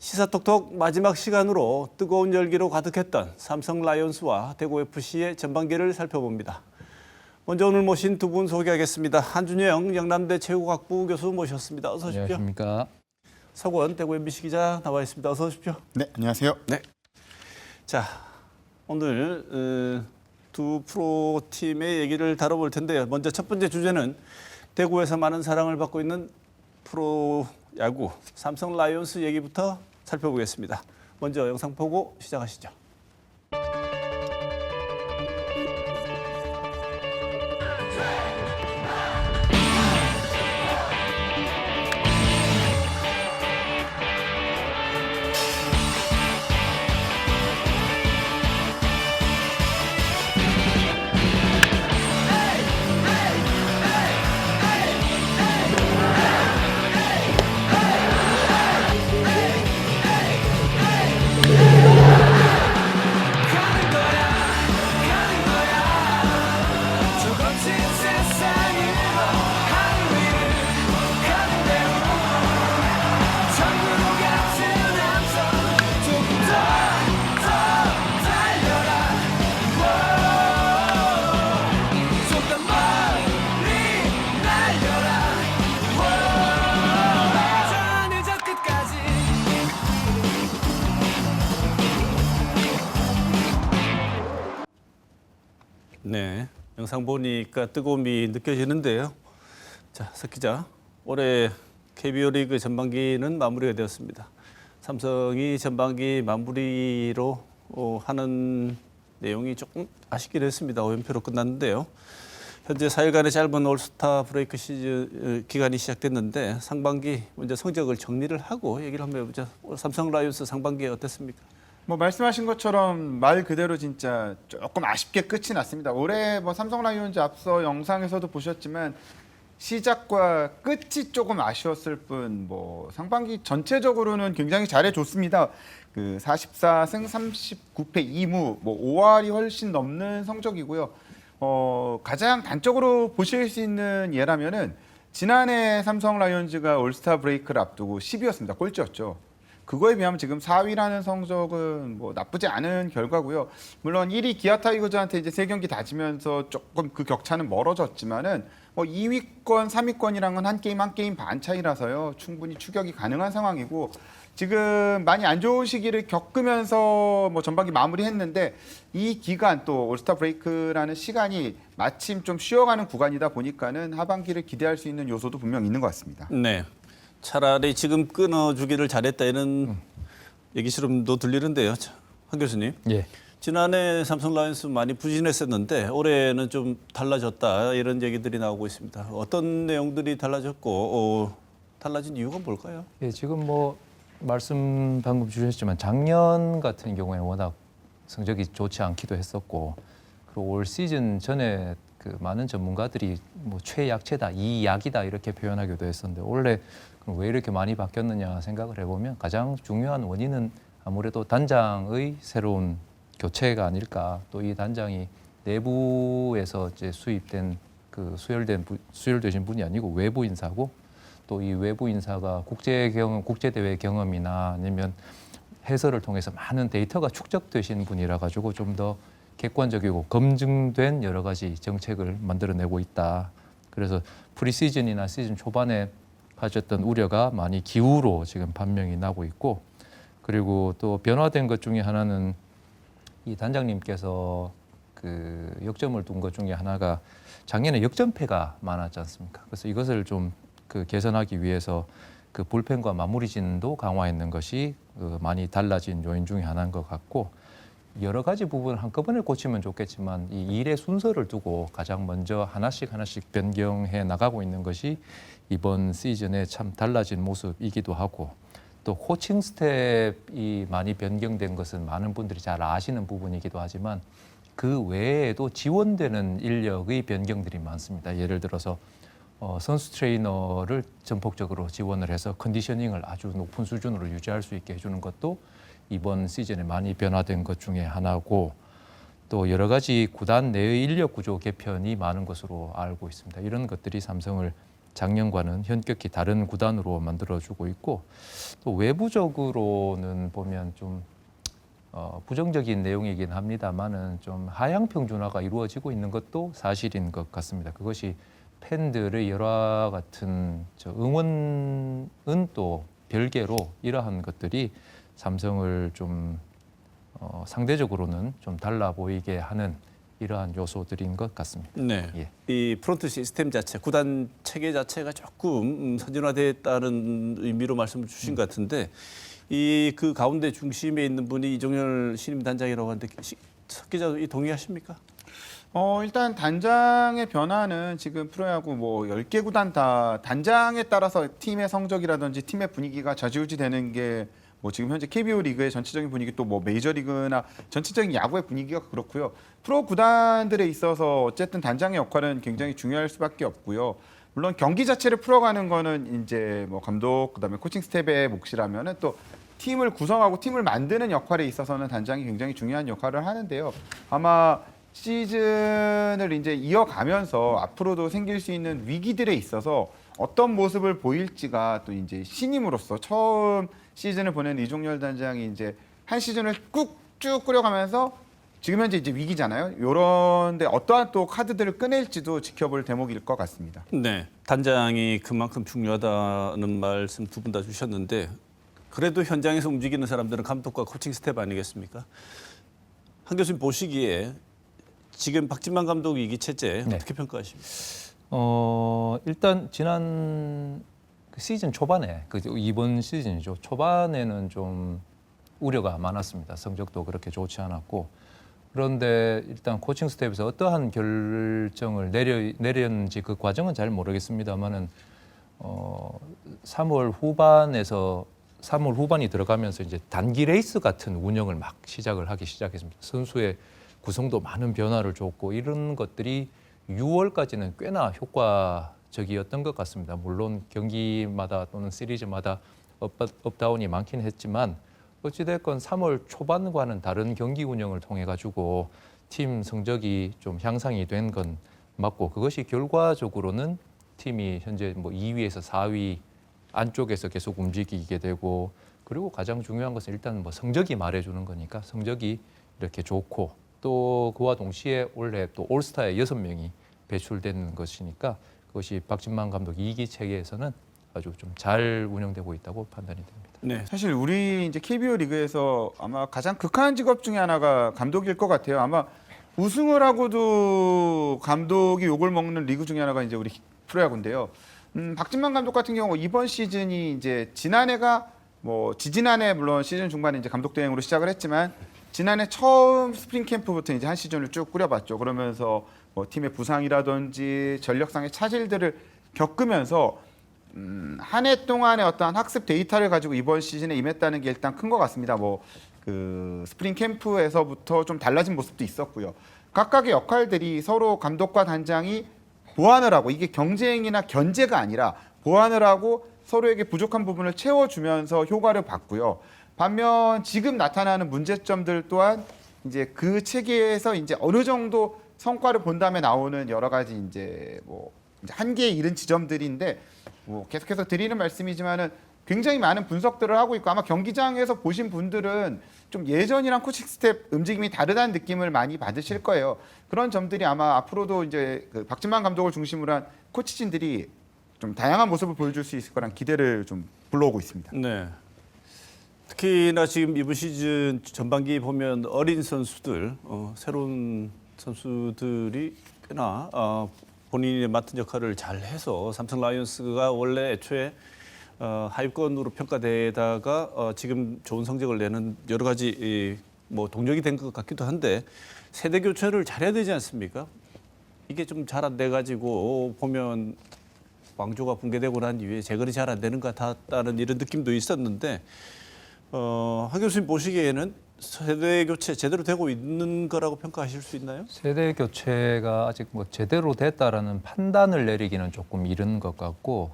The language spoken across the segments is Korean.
시사톡톡 마지막 시간으로 뜨거운 열기로 가득했던 삼성 라이온스와 대구 FC의 전반기를 살펴봅니다. 먼저 오늘 모신 두 분 소개하겠습니다. 한준영 영남대 체육학부 교수 모셨습니다. 어서 오십시오. 안녕하십니까. 서권 대구 MBC 기자 나와 있습니다. 어서 오십시오. 네, 안녕하세요. 네. 자, 오늘 두 프로팀의 얘기를 다뤄볼 텐데요. 먼저 첫 번째 주제는 대구에서 많은 사랑을 받고 있는 프로야구 삼성 라이온스 얘기부터 살펴보겠습니다. 먼저 영상 보고 시작하시죠. 네, 영상 보니까 뜨거움이 느껴지는데요. 자, 석 기자, 올해 KBO 리그 전반기는 마무리가 되었습니다. 삼성이 전반기 마무리로 하는 내용이 조금 아쉽긴 했습니다. 5연패로 끝났는데요. 현재 4일간의 짧은 올스타 브레이크 시즌 기간이 시작됐는데 상반기 먼저 성적을 정리를 하고 얘기를 한번 해보죠. 삼성 라이온스 상반기 어땠습니까? 뭐 말씀하신 것처럼 말 그대로 진짜 조금 아쉽게 끝이 났습니다. 올해 뭐 삼성 라이온즈 앞서 영상에서도 보셨지만 시작과 끝이 조금 아쉬웠을 뿐 뭐 상반기 전체적으로는 굉장히 잘해줬습니다. 그 44승 39패 2무 뭐 5할이 훨씬 넘는 성적이고요. 가장 단적으로 보실 수 있는 예라면은 지난해 삼성 라이온즈가 올스타 브레이크를 앞두고 10위였습니다. 꼴찌였죠. 그거에 비하면 지금 4위라는 성적은 뭐 나쁘지 않은 결과고요. 물론 1위 기아 타이거즈한테 이제 3경기 다지면서 조금 그 격차는 멀어졌지만은 뭐 2위권, 3위권이랑은 한 게임 반 차이라서요. 충분히 추격이 가능한 상황이고 지금 많이 안 좋은 시기를 겪으면서 뭐 전반기 마무리했는데 이 기간 또 올스타 브레이크라는 시간이 마침 좀 쉬어가는 구간이다 보니까는 하반기를 기대할 수 있는 요소도 분명 있는 것 같습니다. 네. 차라리 지금 끊어주기를 잘했다 이런 얘기 실험도 들리는데요. 한 교수님. 예. 지난해 삼성 라이온스 많이 부진했었는데 올해는 좀 달라졌다 이런 얘기들이 나오고 있습니다. 어떤 내용들이 달라졌고 달라진 이유가 뭘까요? 예, 지금 뭐 말씀 방금 주셨지만 작년 같은 경우에는 워낙 성적이 좋지 않기도 했었고 그리고 올 시즌 전에 그 많은 전문가들이 뭐 최약체다, 이약이다 이렇게 표현하기도 했었는데 원래 그럼 왜 이렇게 많이 바뀌었느냐 생각을 해보면 가장 중요한 원인은 아무래도 단장의 새로운 교체가 아닐까. 또 이 단장이 내부에서 이제 수입된 그 수혈되신 분이 아니고 외부 인사고 또 이 외부 인사가 국제 대회 경험이나 아니면 해설을 통해서 많은 데이터가 축적되신 분이라 가지고 좀 더 객관적이고 검증된 여러 가지 정책을 만들어내고 있다. 그래서 프리시즌이나 시즌 초반에 가졌던 우려가 많이 기우로 지금 반명이 나고 있고 그리고 또 변화된 것 중에 하나는 이 단장님께서 그 역점을 둔 것 중에 하나가 작년에 역전패가 많았지 않습니까? 그래서 이것을 좀 그 개선하기 위해서 그 불펜과 마무리 진도 강화했는 것이 많이 달라진 요인 중에 하나인 것 같고 여러 가지 부분을 한꺼번에 고치면 좋겠지만 이 일의 순서를 두고 가장 먼저 하나씩 변경해 나가고 있는 것이 이번 시즌에 참 달라진 모습이기도 하고 또 코칭 스텝이 많이 변경된 것은 많은 분들이 잘 아시는 부분이기도 하지만 그 외에도 지원되는 인력의 변경들이 많습니다. 예를 들어서 선수 트레이너를 전폭적으로 지원을 해서 컨디셔닝을 아주 높은 수준으로 유지할 수 있게 해주는 것도 이번 시즌에 많이 변화된 것 중에 하나고 또 여러 가지 구단 내의 인력 구조 개편이 많은 것으로 알고 있습니다. 이런 것들이 삼성을 작년과는 현격히 다른 구단으로 만들어주고 있고 또 외부적으로는 보면 좀 부정적인 내용이긴 합니다만은 좀 하향 평준화가 이루어지고 있는 것도 사실인 것 같습니다. 그것이 팬들의 열화 같은 응원은 또 별개로 이러한 것들이 삼성을 좀 상대적으로는 좀 달라 보이게 하는 이러한 요소들인 것 같습니다. 네. 예. 이 프론트 시스템 자체, 구단 체계 자체가 조금 선진화됐다는 의미로 말씀을 주신 것 같은데 이 그 가운데 중심에 있는 분이 이종열 신임 단장이라고 하는데 석 기자 동의하십니까? 일단 단장의 변화는 지금 프로야구 뭐 10개 구단 다 단장에 따라서 팀의 성적이라든지 팀의 분위기가 좌지우지되는 게 뭐 지금 현재 KBO 리그의 전체적인 분위기 또 뭐 메이저리그나 전체적인 야구의 분위기가 그렇고요. 프로 구단들에 있어서 어쨌든 단장의 역할은 굉장히 중요할 수밖에 없고요. 물론 경기 자체를 풀어가는 거는 이제 뭐 감독 그다음에 코칭 스텝의 몫이라면은 또 팀을 구성하고 팀을 만드는 역할에 있어서는 단장이 굉장히 중요한 역할을 하는데요. 아마 시즌을 이제 이어가면서 앞으로도 생길 수 있는 위기들에 있어서 어떤 모습을 보일지가 또 이제 신임으로서 처음 시즌을 보낸 이종열 단장이 이제 한 시즌을 쭉 꾸려가면서 지금 현재 이제 위기잖아요. 요런데 어떠한 또 카드들을 꺼낼지도 지켜볼 대목일 것 같습니다. 네. 단장이 그만큼 중요하다는 말씀 두 분 다 주셨는데 그래도 현장에서 움직이는 사람들은 감독과 코칭 스텝 아니겠습니까? 한 교수님 보시기에 지금 박진만 감독 위기 체제 네. 어떻게 평가하십니까? 일단 지난 시즌 초반에 이번 시즌이죠. 초반에는 좀 우려가 많았습니다. 성적도 그렇게 좋지 않았고 그런데 일단 코칭 스텝에서 어떠한 결정을 내렸는지 그 과정은 잘 모르겠습니다만은 3월 후반이 들어가면서 이제 단기 레이스 같은 운영을 막 하기 시작했습니다. 선수의 구성도 많은 변화를 줬고 이런 것들이 6월까지는 꽤나 효과적이었던 것 같습니다. 물론 경기마다 또는 시리즈마다 업다운이 많긴 했지만 어찌됐건 3월 초반과는 다른 경기 운영을 통해 가지고 팀 성적이 좀 향상이 된 건 맞고 그것이 결과적으로는 팀이 현재 뭐 2위에서 4위 안쪽에서 계속 움직이게 되고 그리고 가장 중요한 것은 일단 뭐 성적이 말해주는 거니까 성적이 이렇게 좋고 또 그와 동시에 올해 또 올스타에 6명이 배출되는 것이니까 그것이 박진만 감독 2기 체계에서는 아주 좀 잘 운영되고 있다고 판단이 됩니다. 네. 사실 우리 이제 KBO 리그에서 아마 가장 극한 직업 중에 하나가 감독일 것 같아요. 아마 우승을 하고도 감독이 욕을 먹는 리그 중에 하나가 이제 우리 프로야구인데요. 박진만 감독 같은 경우 이번 시즌이 이제 지난해가 뭐 지지난해 물론 시즌 중반에 이제 감독 대행으로 시작을 했지만 지난해 처음 스프링 캠프부터 이제 한 시즌을 쭉 꾸려봤죠. 그러면서 뭐 팀의 부상이라든지 전력상의 차질들을 겪으면서 한 해 동안의 어떠한 학습 데이터를 가지고 이번 시즌에 임했다는 게 일단 큰 것 같습니다. 뭐 그 스프링 캠프에서부터 좀 달라진 모습도 있었고요. 각각의 역할들이 서로 감독과 단장이 보완을 하고 이게 경쟁이나 견제가 아니라 보완을 하고 서로에게 부족한 부분을 채워주면서 효과를 봤고요. 반면 지금 나타나는 문제점들 또한 이제 그 체계에서 이제 어느 정도 성과를 본 다음에 나오는 여러 가지 이제 뭐 한계에 이른 지점들인데 뭐 계속해서 드리는 말씀이지만은 굉장히 많은 분석들을 하고 있고 아마 경기장에서 보신 분들은 좀 예전이랑 코칭 스텝 움직임이 다르다는 느낌을 많이 받으실 거예요. 그런 점들이 아마 앞으로도 이제 그 박진만 감독을 중심으로 한 코치진들이 좀 다양한 모습을 보여줄 수 있을 거란 기대를 좀 불러오고 있습니다. 네. 특히나 지금 이번 시즌 전반기 보면 어린 선수들, 새로운 선수들이 꽤나 본인이 맡은 역할을 잘해서 삼성 라이온스가 원래 애초에 하위권으로 평가되다가 지금 좋은 성적을 내는 여러 가지 뭐 동력이 된 것 같기도 한데 세대 교체를 잘해야 되지 않습니까? 이게 좀 잘 안 돼가지고 보면 왕조가 붕괴되고 난 이후에 재건이 잘 안 되는 것 같다는 이런 느낌도 있었는데 한 교수님 보시기에는 세대 교체 제대로 되고 있는 거라고 평가하실 수 있나요? 세대 교체가 아직 뭐 제대로 됐다라는 판단을 내리기는 조금 이른 것 같고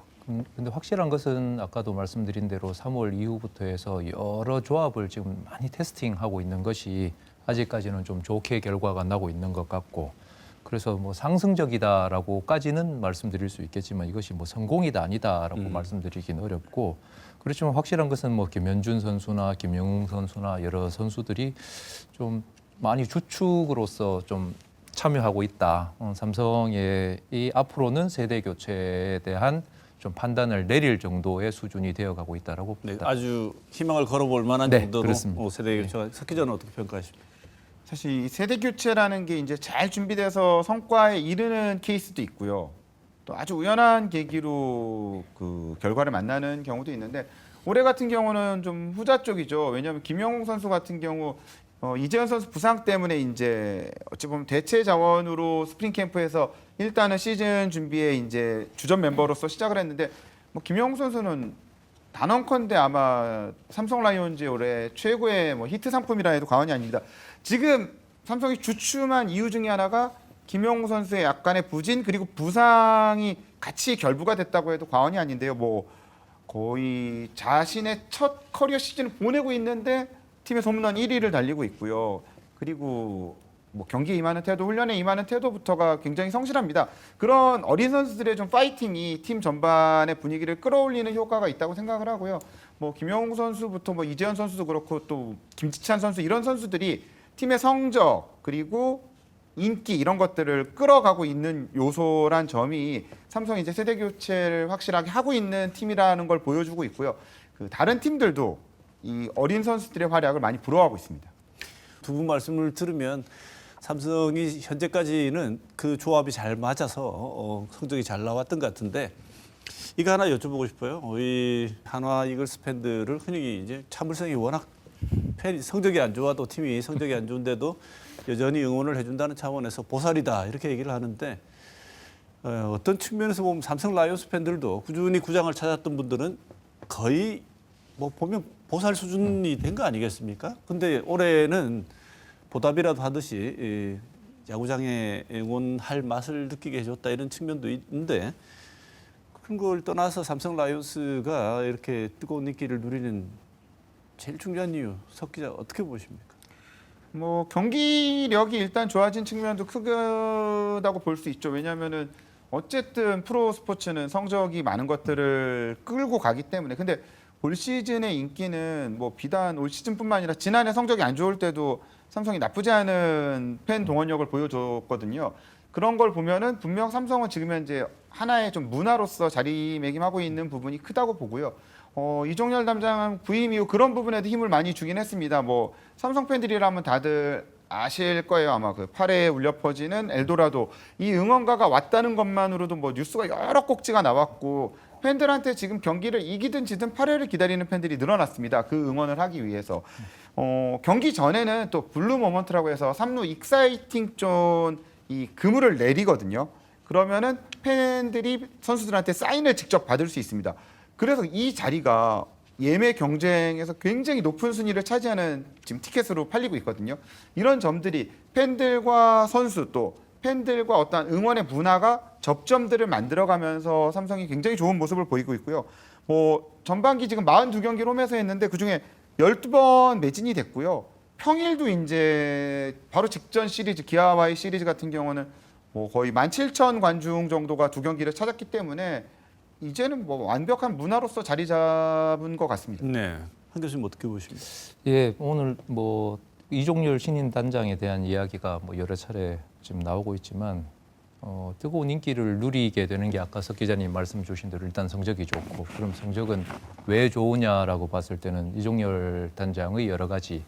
근데 확실한 것은 아까도 말씀드린 대로 3월 이후부터 해서 여러 조합을 지금 많이 테스팅하고 있는 것이 아직까지는 좀 좋게 결과가 나고 있는 것 같고 그래서 뭐 상승적이다라고까지는 말씀드릴 수 있겠지만 이것이 뭐 성공이다 아니다라고 말씀드리기는 어렵고 그렇지만 확실한 것은 뭐 김현준 선수나 김영웅 선수나 여러 선수들이 좀 많이 주축으로서 좀 참여하고 있다. 삼성의 이 앞으로는 세대 교체에 대한 좀 판단을 내릴 정도의 수준이 되어가고 있다라고 네, 봅니다. 아주 희망을 걸어볼 만한 네, 정도로 그렇습니다. 세대 교체가 석 기자는 어떻게 평가하십니까? 사실 이 세대 교체라는 게 이제 잘 준비돼서 성과에 이르는 케이스도 있고요. 또 아주 우연한 계기로 그 결과를 만나는 경우도 있는데 올해 같은 경우는 좀 후자 쪽이죠. 왜냐하면 김영웅 선수 같은 경우 이재현 선수 부상 때문에 이제 어찌 보면 대체 자원으로 스프링 캠프에서 일단은 시즌 준비에 이제 주전 멤버로서 시작을 했는데 뭐 김영웅 선수는 단언컨대 아마 삼성 라이온즈의 올해 최고의 뭐 히트 상품이라 해도 과언이 아닙니다. 지금 삼성이 주춤한 이유 중에 하나가 김영웅 선수의 약간의 부진 그리고 부상이 같이 결부가 됐다고 해도 과언이 아닌데요. 뭐 거의 자신의 첫 커리어 시즌을 보내고 있는데 팀의 소문난 1위를 달리고 있고요. 그리고 뭐 경기에 임하는 태도, 훈련에 임하는 태도부터가 굉장히 성실합니다. 그런 어린 선수들의 좀 파이팅이 팀 전반의 분위기를 끌어올리는 효과가 있다고 생각을 하고요. 뭐 김영웅 선수부터 뭐 이재현 선수도 그렇고 또 김지찬 선수 이런 선수들이 팀의 성적 그리고 인기 이런 것들을 끌어가고 있는 요소란 점이 삼성이 이제 세대 교체를 확실하게 하고 있는 팀이라는 걸 보여주고 있고요. 그 다른 팀들도 이 어린 선수들의 활약을 많이 부러워하고 있습니다. 두 분 말씀을 들으면 삼성이 현재까지는 그 조합이 잘 맞아서 성적이 잘 나왔던 것 같은데 이거 하나 여쭤보고 싶어요. 이 한화 이글스 팬들을 흔히 이제 참을성이 워낙 팬이 성적이 안 좋아도 팀이 성적이 안 좋은데도 여전히 응원을 해준다는 차원에서 보살이다 이렇게 얘기를 하는데 어떤 측면에서 보면 삼성 라이온스 팬들도 꾸준히 구장을 찾았던 분들은 거의 뭐 보면 보살 수준이 된 거 아니겠습니까? 근데 올해는 보답이라도 하듯이 야구장에 응원할 맛을 느끼게 해줬다 이런 측면도 있는데 그런 걸 떠나서 삼성 라이온스가 이렇게 뜨거운 인기를 누리는 제일 중요한 이유 석 기자 어떻게 보십니까? 뭐 경기력이 일단 좋아진 측면도 크다고 볼 수 있죠. 왜냐하면은 어쨌든 프로 스포츠는 성적이 많은 것들을 끌고 가기 때문에 근데 올 시즌의 인기는 뭐 비단 올 시즌뿐만 아니라 지난해 성적이 안 좋을 때도 삼성이 나쁘지 않은 팬 동원력을 보여줬거든요. 그런 걸 보면은 분명 삼성은 지금 현재 하나의 좀 문화로서 자리매김하고 있는 부분이 크다고 보고요. 이종열 담장 부임 이후 그런 부분에도 힘을 많이 주긴 했습니다. 뭐 삼성 팬들이라면 다들 아실 거예요. 아마 그 8회에 울려 퍼지는 엘도라도 이 응원가가 왔다는 것만으로도 뭐 뉴스가 여러 꼭지가 나왔고 팬들한테 지금 경기를 이기든 지든 8회를 기다리는 팬들이 늘어났습니다. 그 응원을 하기 위해서. 경기 전에는 또 블루 모먼트라고 해서 3루 익사이팅 존 이 그물을 내리거든요. 그러면은 팬들이 선수들한테 사인을 직접 받을 수 있습니다. 그래서 이 자리가 예매 경쟁에서 굉장히 높은 순위를 차지하는 지금 티켓으로 팔리고 있거든요. 이런 점들이 팬들과 선수 또 팬들과 어떤 응원의 문화가 접점들을 만들어가면서 삼성이 굉장히 좋은 모습을 보이고 있고요. 뭐 전반기 지금 42경기를 홈에서 했는데 그중에 12번 매진이 됐고요. 평일도 이제 바로 직전 시리즈 기아와의 시리즈 같은 경우는 뭐 거의 17,000 관중 정도가 두 경기를 찾았기 때문에 이제는 뭐 완벽한 문화로서 자리 잡은 것 같습니다. 네, 한 교수님 어떻게 보십니까? 예, 오늘 뭐 이종열 신인 단장에 대한 이야기가 뭐 여러 차례 지금 나오고 있지만 뜨거운 인기를 누리게 되는 게 아까 석 기자님 말씀 주신 대로 일단 성적이 좋고 그럼 성적은 왜 좋으냐라고 봤을 때는 이종열 단장의 여러 가지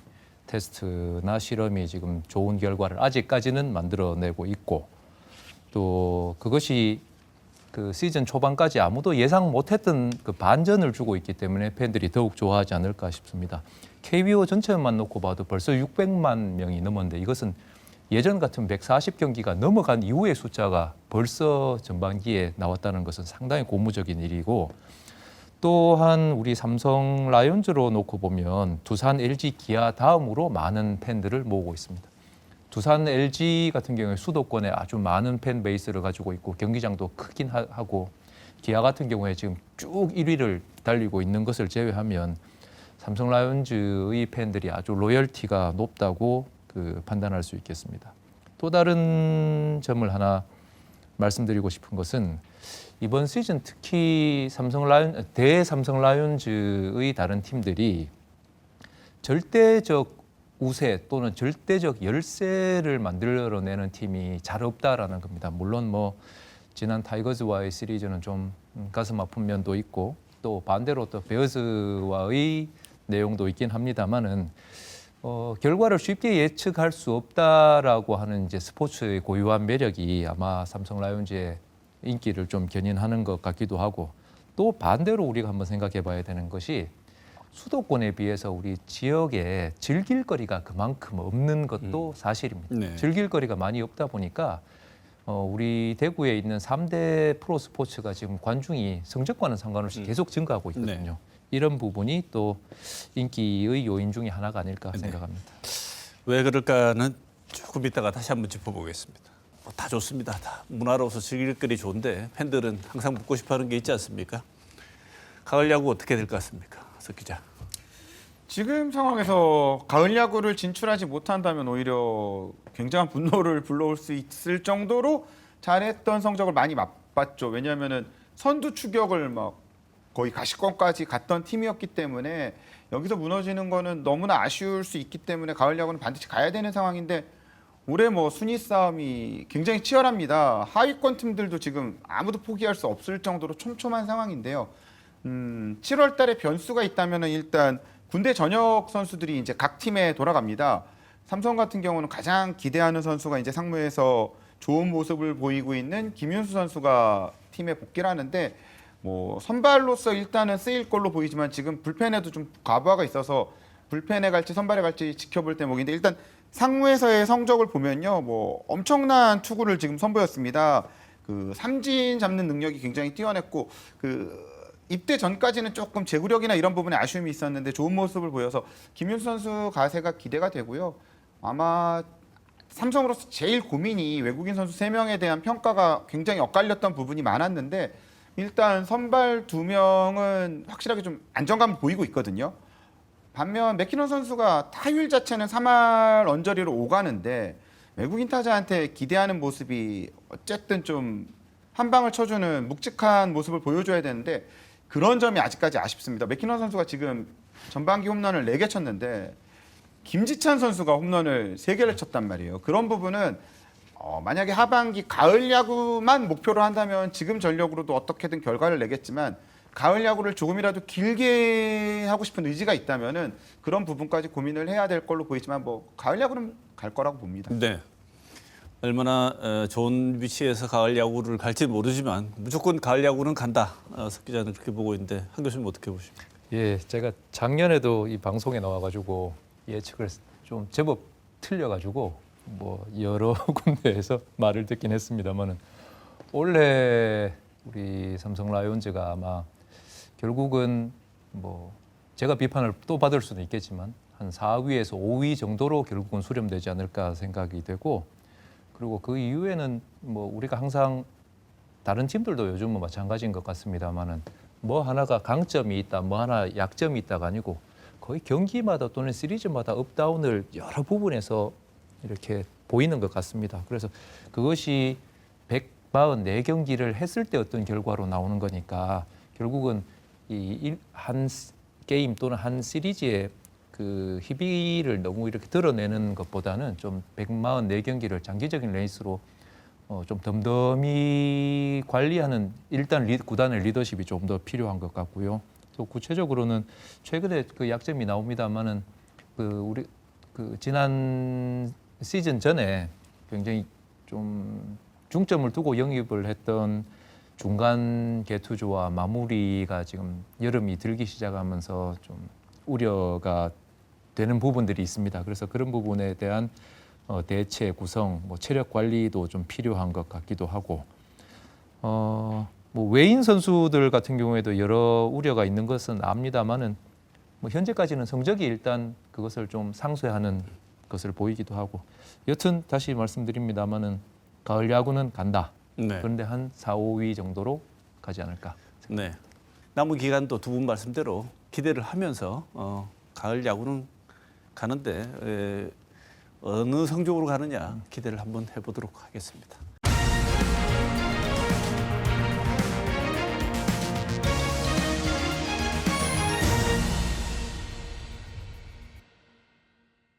테스트나 실험이 지금 좋은 결과를 아직까지는 만들어내고 있고 또 그것이 그 시즌 초반까지 아무도 예상 못했던 그 반전을 주고 있기 때문에 팬들이 더욱 좋아하지 않을까 싶습니다. KBO 전체만 놓고 봐도 벌써 600만 명이 넘었는데 이것은 예전 같은 140경기가 넘어간 이후의 숫자가 벌써 전반기에 나왔다는 것은 상당히 고무적인 일이고 또한 우리 삼성 라이온즈로 놓고 보면 두산, LG, 기아 다음으로 많은 팬들을 모으고 있습니다. 두산, LG 같은 경우에 수도권에 아주 많은 팬 베이스를 가지고 있고 경기장도 크긴 하고 기아 같은 경우에 지금 쭉 1위를 달리고 있는 것을 제외하면 삼성 라이온즈의 팬들이 아주 로열티가 높다고 판단할 수 있겠습니다. 또 다른 점을 하나 말씀드리고 싶은 것은 이번 시즌 특히 대삼성 라이온즈의 다른 팀들이 절대적 우세 또는 절대적 열세를 만들어내는 팀이 잘 없다라는 겁니다. 물론 뭐 지난 타이거즈와의 시리즈는 좀 가슴 아픈 면도 있고 또 반대로 또 베어스와의 내용도 있긴 합니다만은 결과를 쉽게 예측할 수 없다라고 하는 이제 스포츠의 고유한 매력이 아마 삼성 라이온즈의 인기를 좀 견인하는 것 같기도 하고 또 반대로 우리가 한번 생각해 봐야 되는 것이 수도권에 비해서 우리 지역에 즐길 거리가 그만큼 없는 것도 사실입니다. 네. 즐길 거리가 많이 없다 보니까 우리 대구에 있는 3대 프로 스포츠가 지금 관중이 성적과는 상관없이 계속 증가하고 있거든요. 네. 이런 부분이 또 인기의 요인 중에 하나가 아닐까 생각합니다. 왜 그럴까는 조금 이따가 다시 한번 짚어보겠습니다. 다 좋습니다. 다 문화로서 즐길 거리 좋은데 팬들은 항상 묻고 싶어하는 게 있지 않습니까? 가을 야구 어떻게 될 것 같습니까, 석 기자? 지금 상황에서 가을 야구를 진출하지 못한다면 오히려 굉장한 분노를 불러올 수 있을 정도로 잘했던 성적을 많이 맛봤죠. 왜냐하면은 선두 추격을 막 거의 가시권까지 갔던 팀이었기 때문에 여기서 무너지는 거는 너무나 아쉬울 수 있기 때문에 가을 야구는 반드시 가야 되는 상황인데 올해 뭐 순위 싸움이 굉장히 치열합니다. 하위권 팀들도 지금 아무도 포기할 수 없을 정도로 촘촘한 상황인데요. 7월 달에 변수가 있다면 일단 군대 전역 선수들이 이제 각 팀에 돌아갑니다. 삼성 같은 경우는 가장 기대하는 선수가 이제 상무에서 좋은 모습을 보이고 있는 김윤수 선수가 팀에 복귀를 하는데 뭐 선발로서 일단은 쓰일 걸로 보이지만 지금 불펜에도 좀 과부하가 있어서 불펜에 갈지 선발에 갈지 지켜볼 대목인데 일단 상무에서의 성적을 보면요. 뭐 엄청난 투구를 지금 선보였습니다. 그 삼진 잡는 능력이 굉장히 뛰어났고 그 입대 전까지는 조금 제구력이나 이런 부분에 아쉬움이 있었는데 좋은 모습을 보여서 김윤수 선수 가세가 기대가 되고요. 아마 삼성으로서 제일 고민이 외국인 선수 3명에 대한 평가가 굉장히 엇갈렸던 부분이 많았는데 일단 선발 2명은 확실하게 좀 안정감을 보이고 있거든요. 반면 맥키넌 선수가 타율 자체는 3할 언저리로 오가는데 외국인 타자한테 기대하는 모습이 어쨌든 좀 한 방을 쳐주는 묵직한 모습을 보여줘야 되는데 그런 점이 아직까지 아쉽습니다. 맥키넌 선수가 지금 전반기 홈런을 4개 쳤는데 김지찬 선수가 홈런을 3개를 쳤단 말이에요. 그런 부분은 만약에 하반기 가을 야구만 목표로 한다면 지금 전력으로도 어떻게든 결과를 내겠지만 가을 야구를 조금이라도 길게 하고 싶은 의지가 있다면은 그런 부분까지 고민을 해야 될 걸로 보이지만 뭐 가을 야구는 갈 거라고 봅니다. 네. 얼마나 좋은 위치에서 가을 야구를 갈지 모르지만 무조건 가을 야구는 간다. 석 기자는 그렇게 보고 있는데 한 교수님 어떻게 보십니까? 예, 제가 작년에도 이 방송에 나와가지고 예측을 좀 제법 틀려가지고 뭐 여러 군데에서 말을 듣긴 했습니다만은 올해 우리 삼성 라이온즈가 아마 결국은 뭐 제가 비판을 또 받을 수는 있겠지만 한 4위에서 5위 정도로 결국은 수렴되지 않을까 생각이 되고 그리고 그 이후에는 뭐 우리가 항상 다른 팀들도 요즘은 마찬가지인 것 같습니다만은 뭐 하나가 강점이 있다, 뭐 하나 약점이 있다가 아니고 거의 경기마다 또는 시리즈마다 업다운을 여러 부분에서 이렇게 보이는 것 같습니다. 그래서 그것이 144경기를 했을 때 어떤 결과로 나오는 거니까 결국은 이 한 게임 또는 한 시리즈의 그 희비를 너무 이렇게 드러내는 것보다는 좀 144경기를 장기적인 레이스로 좀 덤덤히 관리하는 일단 구단의 리더십이 좀 더 필요한 것 같고요. 또 구체적으로는 최근에 그 약점이 나옵니다만은 우리 지난 시즌 전에 굉장히 좀 중점을 두고 영입을 했던 중간 개투조와 마무리가 지금 여름이 들기 시작하면서 좀 우려가 되는 부분들이 있습니다. 그래서 그런 부분에 대한 대체 구성, 뭐 체력 관리도 좀 필요한 것 같기도 하고, 뭐 외인 선수들 같은 경우에도 여러 우려가 있는 것은 압니다만은 뭐 현재까지는 성적이 일단 그것을 좀 상쇄하는 것을 보이기도 하고, 여튼 다시 말씀드립니다만은 가을 야구는 간다. 네. 그런데 한 4, 5위 정도로 가지 않을까. 네. 남은 기간도 두 분 말씀대로 기대를 하면서 가을 야구는 가는데 어느 성적으로 가느냐 기대를 한번 해보도록 하겠습니다.